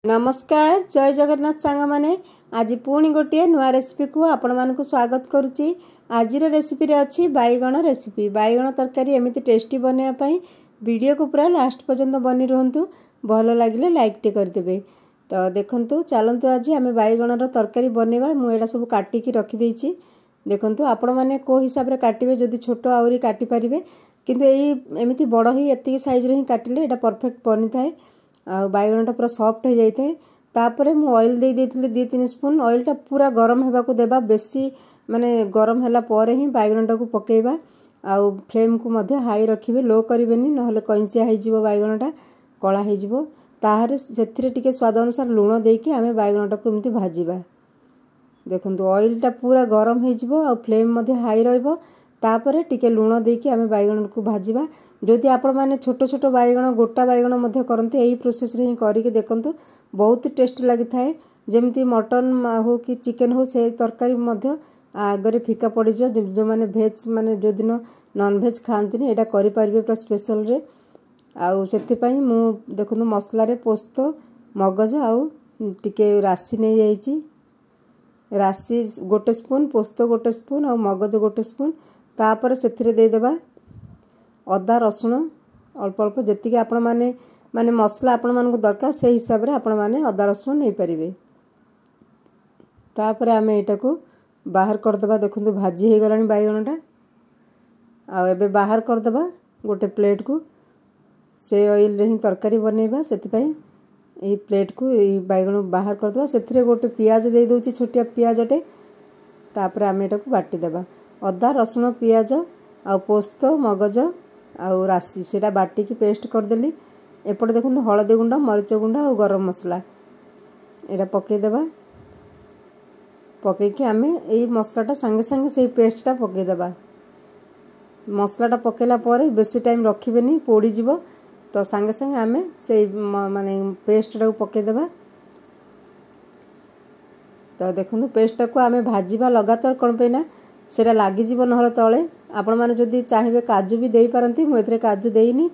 नमस्कार जय जगन्नाथ सांग माने आज पुणी गोटे नुआ रेसिपी को आपण मानक स्वागत करुच्ची। आज रेसिपी रे अच्छी बैगण रेसिपी बैगण तरकारी एमती टेस्टी बनवाई वीडियो को पूरा लास्ट पर्यंत बनी रुहतु भल लगे लाइक टे करदे। तो देखंतु चलतु आज आम बैगणर तरकारी बनवा मुझे सब काटिकी रखीदे। देखंतु आपण मैंने को हिसाब से काटे जदि छोट आहरी काटी पारे किंतु एमती बड़ ही एति साइज ही काटिले एटा परफेक्ट बनी थाए। आ बैगणटा पूरा सॉफ्ट हो जाए। तापर मु ऑयल दे देथिली 2-3 स्पून ऑयलटा पूरा गरम होगा को देबा बेसी माने गरम होला पर ही बैगणटा को पकेबा। आउ फ्लेम को मध्य हाई रखिबे लो करिवेनी नहले कइंसिया हो जिवो बैगणटा कला हो जिवो। ताहारे सेथिरे टिके स्वाद अनुसार लूण देकी आमे बैगणटा को एमती भाजीबा। देखंतु ऑयलटा पूरा गरम हो जिवो आ फ्लेम मध्य हाई रहइबो। तापर टिके लूण देकी आमे बैगण को भाजीबा। जदि आपण माने छोट छोट बैगण गोटा बैगण मध्य करते यही प्रोसेस रे ही करिके देखंतु बहुत टेस्ट लगी थाए। जेमती मटन हो कि चिकन हो से तरकारी मध्य आगरे फिका पड़ जा। जो माने भेज माने जो दिन नॉन भेज खाती एटा करि परिबे पूरा स्पेशल रे। आउ सेति पई मु देखंतु मसला रे पोस्त मगज आउ टिके राशि नै जाईची। राशि 1 स्पून पोस्त 1 स्पून आउ मगज 1 स्पून। तापर सेथिरे दे देबा अदा रसुण अल्प अल्प जेतिक आपण माने माने मसला आपण मानक दरकार से हिसाब रे आपण माने अदा रसुण नै परिबे। तापर आमे एटा को बाहर कर देबा। देखंतु भाजी हे गलानी बैगणटा आ एबे बाहर कर देबा गोटे प्लेट को। से ऑयल रे ही तरकारी बनेबा सेति पई ए प्लेट को ए बैगण बाहर कर देबा। सेथिरे गोटे प्याज दे दोची छोटिया प्याजटे। तापर आमे एटा को बाटी देबा। अदा रसुण प्याज आ पोस्त मगज आउ राशि सेटा बाटी की पेस्ट कर देली। एपटे देखो हलदी गुंड मरीच गुंड और गरम मसला एटा पके देबा। पके कि आमे एई मसलाटा संगे संगे से पेस्टटा पके देबा। मसलाटा पकेला पर बेसी टाइम रखिबेनी पोड़ी जिवो। तो संगे संगे आमे से माने पेस्टटा को पके देबा। तो देखो पेस्टटा को आमे भाजीबा लगातार कोन पेना सेटा लागी जीव नहले तले। आपण माने जदि चाहिबे काजू भी देई पारंती मु एथरे काजू देइनी।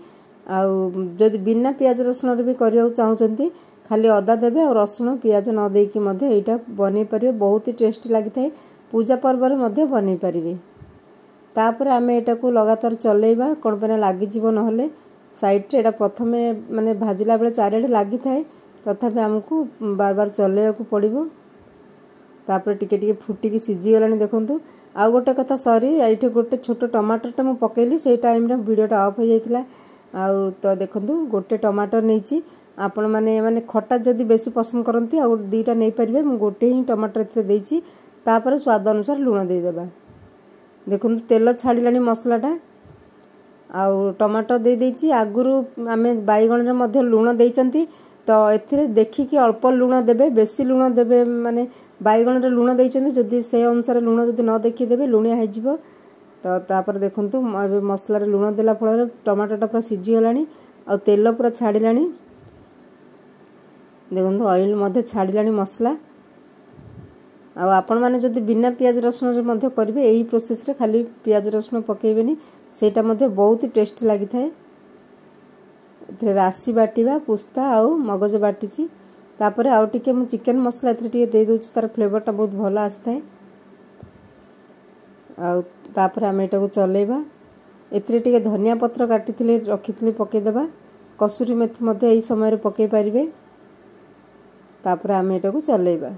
आउ जदि बिना प्याज रसुण रे भी करियो चाहउचंती खाली अदा देबे और रसुण प्याज न देकी मध्ये एटा बनै परिबे। बहुत ही टेस्टी लागि थाए। पूजा पर्व रे मध्ये बनै परिबे। तापर आमे एटा को लगातार चलेइबा कोन पेना लागी जीव नहले साइड रे एटा प्रथमे माने भाजिला बेले चारिडे लागि थाए तथापि हमकु बार बार चलेया को पड़िबो। तापर टिके टिके फुटी की सिजी गलानी देखंतु। आ गोटे कथा सॉरी एठी गोटे छोट टमाटरटा मु पकेली से टाइम रे वीडियोटा ऑफ हो जाइतिला। आउ तो देखंतु गोटे टमाटर नेची आपण माने माने खट्टा जदी बेसी पसंद करंती आ दुईटा नै परिबे। मु गोटे ही टमाटर एथरे देइची। तापर स्वाद अनुसार लूण दे देबा। देखंतु तेल छाडिलानी मसलाटा आउ टमाटर दे देइची। आगुरु आमे बैगण रे मध्ये लूण देइचंती तो एथिरे देखि कि अल्प लूण देबे बेसी लूण देबे माने बैगण रे लूण देइचंती जदी से अनुसार लूण जदी न देखि देबे लूणिया हो जिवो। तो तापर देखंतु मसला रे लूण देला फळ टमाटरटा पूरा सिजी गलानी आ तेल पूरा छाडिलानी। देखंतु ऑयल मध्ये छाडिलानी मसला। आ आपण माने जदी बिना प्याज रसुण रे मध्ये करबे एही प्रोसेस रे खाली प्याज रसुण पकेइबेनी सेटा मध्ये बहुत ही टेस्टी लागि थाए। एथरे राशि बाटीबा पुस्ता आउ मगज बाटीची। तापर आउ टिके मु चिकन मसला एथरे टिके दे दोची तार फ्लेवरटा बहुत भलो आसथाए। आउ तापर आमे एटा को चलेबा। एथरे टिके धनिया पत्र काटिथिले रखिथिले पके देबा। कसुरी मेथी मध्ये एही समय रे पके परिबे। तापर आमे एटा को चलेबा।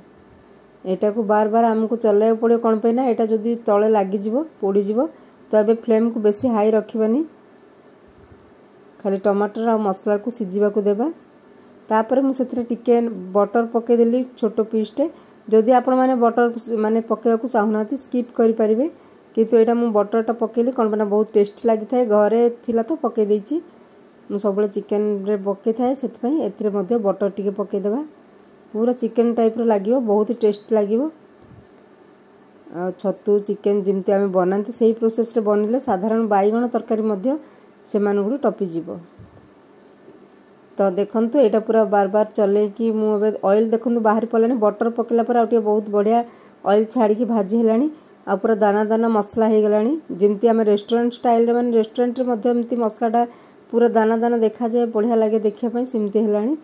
एटा को बार बार हमकु चलाय पड़े कोन पे ना एटा जदी तळे लागि जिवो पोड़ी जिवो। तो एबे फ्लेम को बेसी हाई रखिबानी खाली टमाटर आ मसला को सिजीबा को देबा। तापर मु सेथरे टिके बटर पके देली छोटो पीसटे। जदि आपण माने बटर माने पकेवा को चाहुनाती स्किप करि परिबे किंतु एटा मु बटरटा पकेली कोन बना बहुत टेस्टी लागि थाए। घरे थिला तो पके देइची मु सबले चिकन रे पके थाए सेत पई एथरे मध्ये बटर टिके पके देबा। पूरा चिकन टाइप रो लागिवो बहुत ही टेस्टी लागिवो। आ छतु चिकन जिमती आमे बनांती सेही प्रोसेस रे बनिले साधारण बैगण तरकारी मध्ये से मानगुडी टपी जीवो। तो देखंतु एटा पूरा बार बार चले कि मु एबे ऑयल देखंतु बाहर पलानी बटर पकेला पर आउटे बहुत बढ़िया ऑयल छाड़ी की भाजी हेलानी। आ पूरा दाना दाना मसला हे गलानी जेमती आमे रेस्टोरेंट स्टाइल रे माने रेस्टोरेंट रे मध्ये एमती मसलाटा पूरा दाना दाना देखा जाए बढ़िया लागे देखिया पई सिमती हेलानी।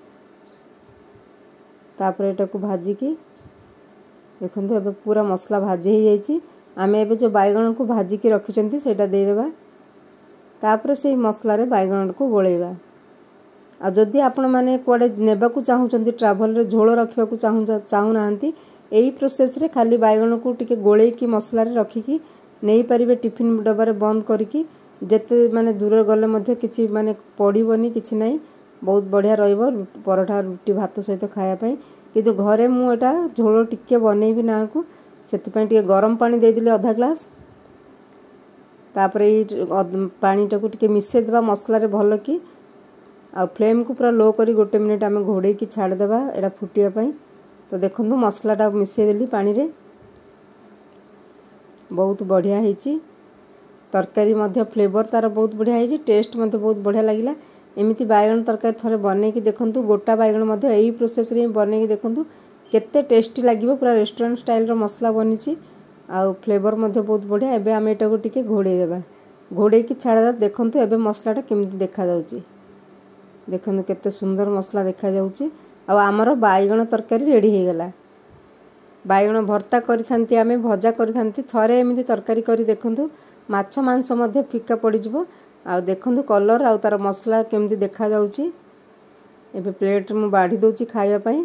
तापर एटा को भाजिकी देखंतु एबे पूरा मसला भाजी हो जाइए। आमे एबे जो बैगण को भाजिकी रखिचंती सेटा दे देबा। तापर से मसला रे बैगण को गोलेबा। आ जदि आपण माने कोडे नेबा को चाहुचंती ट्रैवल रे झोल रखिबा को चाहू नाहंती एही प्रोसेस रे खाली बैगण को टिके गोले की मसला रे रखी की नहीं परिबे टिफिन डब्बा रे बंद करके जेते माने दूर गले मध्ये किछि माने पड़ीबनी किछि नहीं बहुत बढ़िया रहिबो परोठा रुटी भात सहित खाया पई। किंतु घरे मु एटा झोल टिके बनेबी ना को सेति पई टिके गरम पानी दे दिले आधा ग्लास। तापर ए पानी टाको टिके मिसे देबा मसला रे भलो की आ फ्लेम को पूरा लो करी 1 मिनिट आमे घोड़े की छाड़ देबा एटा फुटिया पई। तो देखंतु मसलाटा मिसै देली पानी रे बहुत बढ़िया हेची। तरकारी मध्य फ्लेवर तार बहुत बढ़िया हेची टेस्ट मध्य बहुत बढ़िया लागिला। एमिति बैगन तरकारी थरे बने की देखंतु गोटा बैगन मध्य एही प्रोसेस रे बने की देखंतु केते टेस्टी लागिवो पूरा रेस्टोरेंट स्टाइल रो मसला बनिची आ फ्लेवर मध्य बहुत बढ़िया। एबे आमे एटा को टिके घोड़े देबा घोड़े की छाड़ा देखंतु एबे मसलाटा केमिति देखा जाउची देखंतु केते सुंदर मसला देखा जाउची। आ हमर बैगन तरकारी रेडी हे गला। बैगन भर्ता करि थांती आमे भजा करि थांती थरे एमिति तरकारी करि देखंतु माछ मांस मध्ये फिका पड़ी जिवो। आ देखंतु कलर आ तार मसला केमिति देखा जाउची। एबे प्लेट मु बाढी दोची खाइबा पई।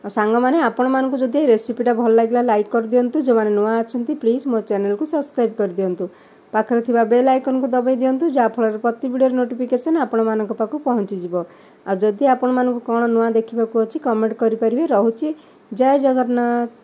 आ सांग माने आपण मानकु जदि रेसिपीटा भल लागला लाइक कर दियंतु। जो माने नुआ अछंती प्लीज मो चैनल को सब्सक्राइब कर दियंतु। पाखरे थिबा बेल आइकन को दबाई दियंतु जा फल प्रति वीडियो नोटिफिकेशन आपण मानक पाखु पहुंची जिवो। आ जदि आपण मानकु कोन नुआ देखिबा को अछि कमेंट करि परिबे। रहूची जय जगन्नाथ।